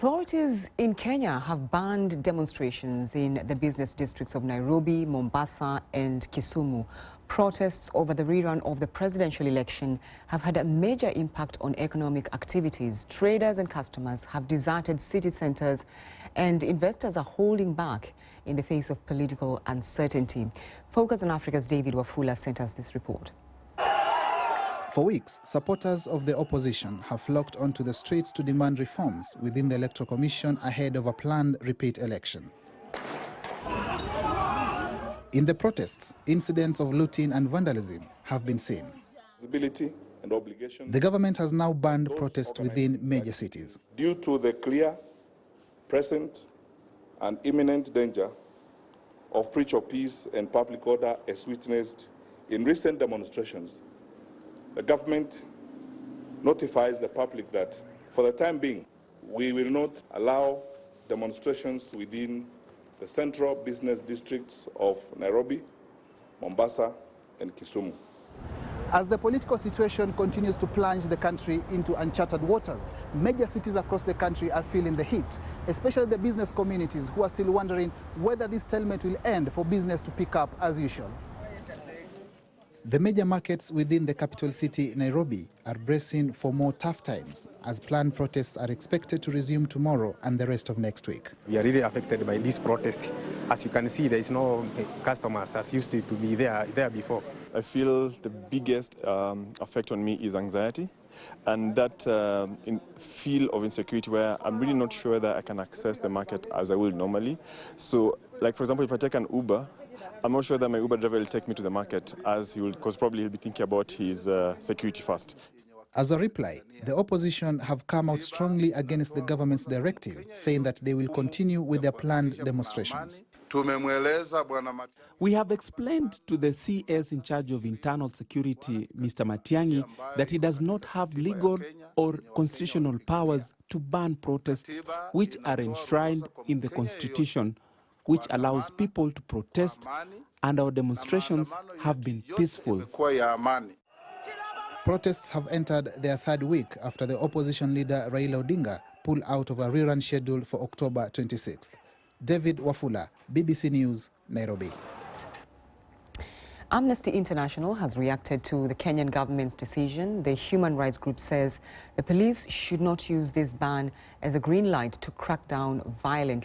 Authorities in Kenya have banned demonstrations in the business districts of Nairobi, Mombasa and Kisumu. Protests over the rerun of the presidential election have had a major impact on economic activities. Traders and customers have deserted city centers and investors are holding back in the face of political uncertainty. Focus on Africa's David Wafula sent us this report. For weeks, supporters of the opposition have flocked onto the streets to demand reforms within the Electoral Commission ahead of a planned repeat election. In the protests, incidents of looting and vandalism have been seen. The government has now banned protests within major cities. Due to the clear, present and imminent danger of breach of peace and public order as witnessed in recent demonstrations, the government notifies the public that, for the time being, we will not allow demonstrations within the central business districts of Nairobi, Mombasa and Kisumu. As the political situation continues to plunge the country into uncharted waters, major cities across the country are feeling the heat, especially the business communities who are still wondering whether this stalemate will end for business to pick up as usual. The major markets within the capital city, Nairobi, are bracing for more tough times as planned protests are expected to resume tomorrow and the rest of next week. We are really affected by this protest. As you can see, there is no customers as used to be there before. I feel the biggest effect on me is anxiety and that feel of insecurity where I'm really not sure that I can access the market as I would normally. So, like for example, if I take an Uber, I'm not sure that my Uber driver will take me to the market as because probably he'll be thinking about his security first. As a reply, the opposition have come out strongly against the government's directive, saying that they will continue with their planned demonstrations. We have explained to the CS in charge of internal security, Mr. Matiang'i, that he does not have legal or constitutional powers to ban protests which are enshrined in the Constitution, which allows people to protest, and our demonstrations have been peaceful. Protests have entered their third week after the opposition leader Raila Odinga pulled out of a rerun schedule for October 26th. David Wafula, BBC News, Nairobi. Amnesty International has reacted to the Kenyan government's decision. The human rights group says the police should not use this ban as a green light to crack down violently.